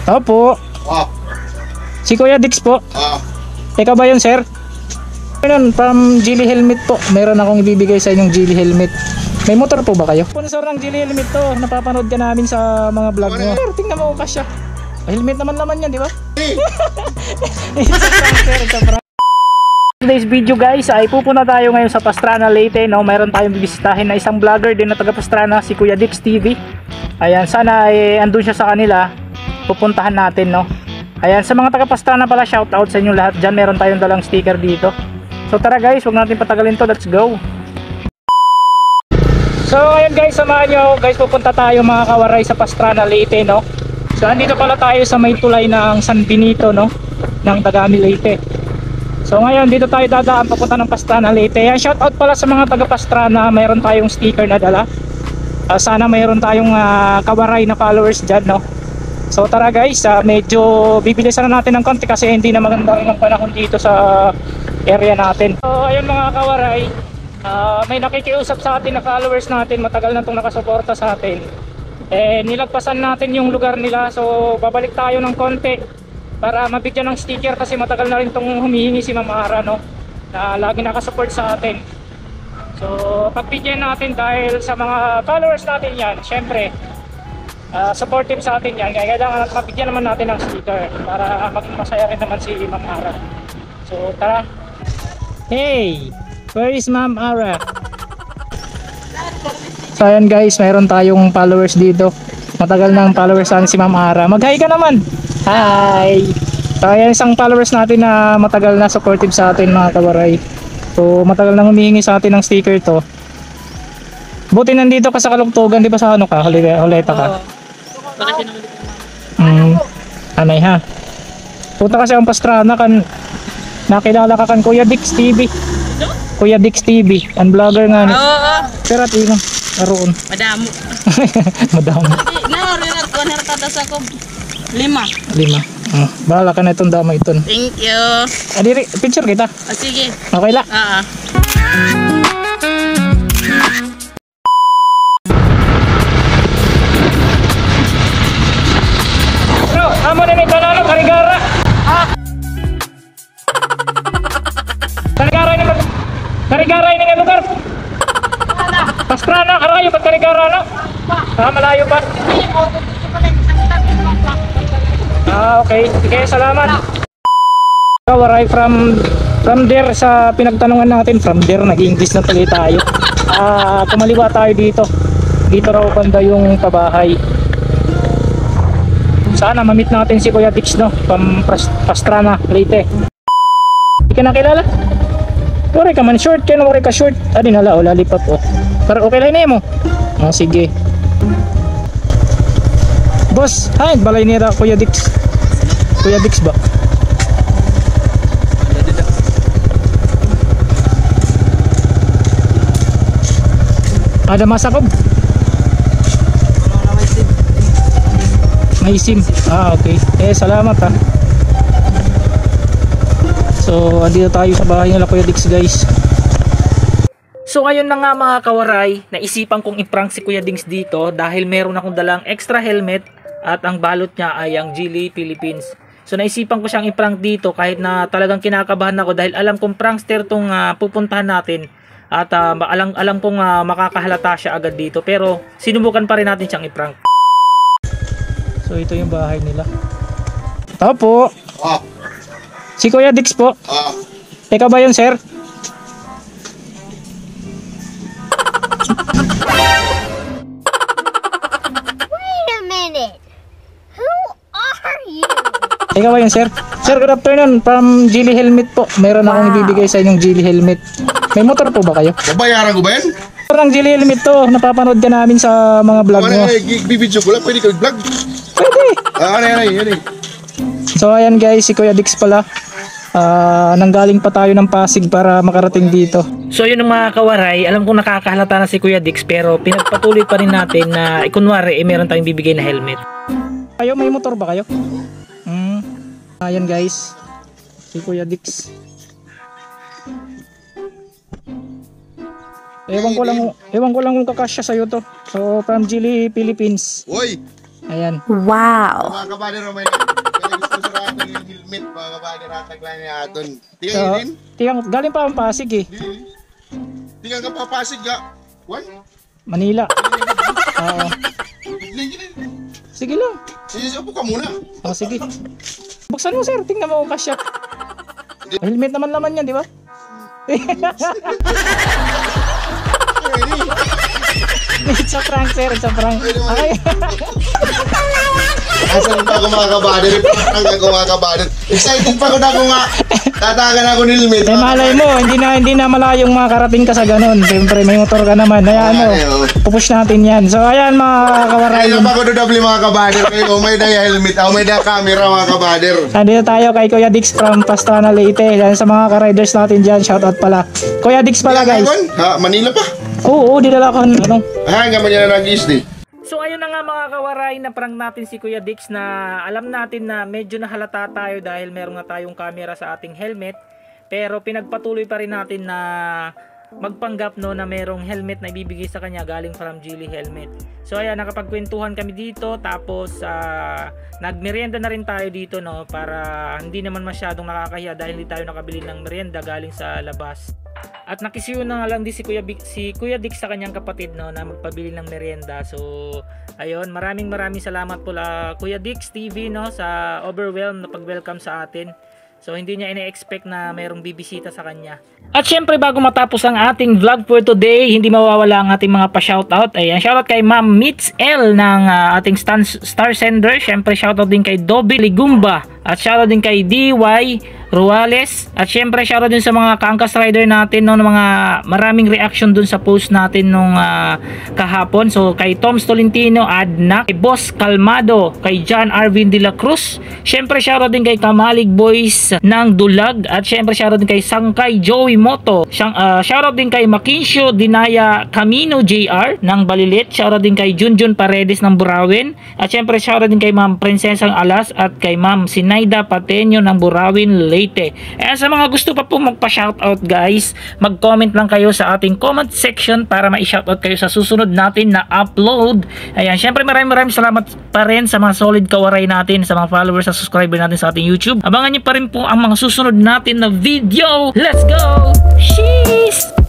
Opo. Ah. Si Kuya Dix po. Ah. Ikaw ba yun, sir? Ayun, from Geely Helmet po. Meron akong ibibigay sa inyong Geely Helmet. May motor po ba kayo? Sponsor ng Geely Helmet to. Napapanood ka namin sa mga vlog mo. Sir, tingnan mo ka siya. Helmet naman laman yan, di ba? Today's video guys ay pupunta tayo ngayon sa Pastrana, Leyte, no? Mayroon tayong bibisitahin na isang vlogger din na taga Pastrana, si Kuya Dix TV. Ayan, sana andun siya sa kanila. Pupuntahan natin, no? Ayan, sa mga taga Pastrana pala, shout out sa inyo lahat dyan. Meron tayong dalang sticker dito. So tara guys, huwag natin patagalin to, let's go. So ayun guys, samahan nyo guys, pupunta tayo mga kawaray sa Pastrana, Leyte, no? So andito pala tayo sa may tulay ng San Benito, no? Ng Dagami, Leyte. So ngayon dito tayo dadaan papunta ng Pastrana, Leyte. Yan, shout out pala sa mga taga Pastrana, mayroon tayong sticker na dala. Sana mayroon tayong kawaray na followers dyan, no? So tara guys, medyo bibilisan na natin ng konti kasi hindi na maganda rin ang panahon dito sa area natin. So ayun mga kawaray, may nakikiusap sa atin na followers natin, matagal na itong nakasuporta sa atin. Nilagpasan natin yung lugar nila, so babalik tayo ng konti para mabigyan ng sticker kasi matagal na rin itong humihingi si Ma'am Ara, no? Na lagi nakasupport sa atin. So pagbigyan natin dahil sa mga followers natin yan, syempre supportive sa atin yan, kaya kailangan mabigyan naman natin ng sticker para maging masaya rin naman si Ma'am Ara. So tara. Hey, where is Ma'am Ara? So ayan guys, mayroon tayong followers dito. Matagal na ang followers natin si Ma'am Ara. Mag-hi ka naman. Hi. So ayan, isang followers natin na matagal na supportive sa atin mga kawaray. So matagal na humihingi sa atin ng sticker to. Buti nandito ka sa Kalugtugan, di ba sa ano ka? Huleta ka? Anay ha. Punta kasi ang Pastrana kan. Nakilala ka kan Kuya Dix TV. Kuya Dix TV, ang vlogger nga ni. Pero tino, naroon. Madamo. Madamo. Naroon ko narkada sa ko. 5. Bahala ka na itong dama iton. Thank you. Adiri, picture kita. Sige. Okay la. Bro, amo na nito na karigara. Karigara ini nga lugar. Pastrana, karayo ba't karigara no? Malayo ba? Okay. Sige, salamat. Kawaray from there sa pinagtanungan natin. From there, nag-English na tuloy tayo. Kumaliwa tayo dito. Dito raw banda yung pabahay. Sana mamit natin si Kuya Dix, no? From Pastrana, Leyte. Hindi ka nakilala? Wari ka man short, kaya wari ka short. Nala, lalipap o. Pero okay lang na mo. Sige. Boss, hi, balay nira Kuya Dix. Kuya Dix ba? Ada masakob? May SIM. Okay. Salamat ha. So, andito tayo sa bahay nila Kuya Dix guys. So ayun na nga mga kawaray, naisipan kong i-prank si Kuya Dix dito dahil meron akong dalang extra helmet at ang balot niya ay ang Geely Philippines. So naisipan ko siyang i-prank dito kahit na talagang kinakabahan ako dahil alam kong prankster tong pupuntahan natin at alam kong makakahalata siya agad dito, pero sinubukan pa rin natin siyang i-prank. So ito yung bahay nila. Opo. Si Kuya Dix po. Ikaw ba yun, sir? Wait a minute. Who are you? Ikaw ba yun, sir? Sir, good afternoon. From Geely Helmet po. Meron akong ibibigay sa inyong Geely Helmet. May motor po ba kayo? Babayaran ko ba yan? Parang Geely Helmet to. Napapanood ka namin sa mga vlog mo. Bibidyo ko lang, pwede ka vlog. Pwede. Yan. So ayan guys, si Kuya Dix pala. Nanggaling pa tayo ng Pasig para makarating dito. So yun ang mga kawaray, alam kong nakakahalata na si Kuya Dix, pero pinagpatuloy pa rin natin na kunwari meron tayong bibigay na helmet. Kayo, may motor ba kayo? Ayan guys, si Kuya Dix. Ewan ko lang kung kakasya sa'yo to. So from Geely Philippines. Uy! Ayan. Wow. Mga kabader, may gusto sa atin yung helmet. Mga kabader, hataglan niya aton. Tingnan So, yun. galing pa ang Pasig eh. Tingnan ka papasig ka. What? Manila. Oo. Sige lang. Upo ka muna. Oh, sige. Buksan mo, sir. Tingnan mo kung kasya. Helmet naman yan, di ba? It's a prank, sir. It's a prank. Okay. Asan pa ako mga kabader? Parang ako mga kabader. Excited pa ako na ako nga. Tatagan ako ng helmet. Eh, malay mo, hindi na malayong makakarating ka sa ganun. Siyempre, may motor ka naman. Ayan, pupush natin yan. So, ayan mga kawaray. Kaya pa ako dudabli mga kabader. Kayo, may daya helmet. Ako may daya camera mga kabader. Nandito tayo kay Kuya Dix from Pastrana, Leyte. Yan sa mga ka-riders natin dyan. Shoutout pala. Kuya Dix pala, guys. Ha, Manila pa? Oo, dinala ko. Ano? Hanga man yan na nag-isdi. So ayun na nga mga kawaray, na prank natin si Kuya Dix na alam natin na medyo nahalata tayo dahil meron nga tayong camera sa ating helmet. Pero pinagpatuloy pa rin natin na magpanggap no na merong helmet na ibibigay sa kanya galing from Geely Helmet. So ayan, nakapagkwentuhan kami dito, tapos nagmerienda na rin tayo dito no, para hindi naman masyadong nakakahiya dahil hindi tayo nakabili ng merienda galing sa labas. At nakisiyo na nga lang din si Kuya Dix sa kanyang kapatid no na magpabili ng merienda. So ayun, maraming salamat po Kuya Dix TV no sa overwhelm na pag-welcome sa atin. So hindi niya ine-expect na mayroong bibisita sa kanya. At syempre bago matapos ang ating vlog for today, hindi mawawala ang ating mga pa-shoutout. Ayan, shoutout kay Ma'am Meets L ng ating star sender. Syempre shoutout din kay Dobby Ligumba. At shoutout din kay DY Ruales. At syempre shoutout din sa mga Kangkas Rider natin no, mga maraming reaction dun sa post natin nung kahapon. So kay Tom Stolentino, Adnak, kay Boss Calmado, kay John Arvin de la Cruz. Syempre shoutout din kay Kamalig Boys ng Dulag. At syempre shoutout din kay Sangkay Joey Moto. Shoutout din kay Makincio Dinaya Camino JR ng Balilit. Shoutout din kay Junjun Paredes ng Burawin. At syempre shoutout din kay Ma'am Princesang Alas at kay Ma'am Sinaida Pateño ng Burawin, Leyte. Ayan, sa mga gusto pa po magpa-shoutout guys, mag-comment lang kayo sa ating comment section para ma-shoutout kayo sa susunod natin na upload. Ayan, syempre maraming salamat pa rin sa mga solid kawaray natin, sa mga followers at subscriber natin sa ating YouTube. Abangan nyo pa rin po ang mga susunod natin na video. Let's go! Sheesh!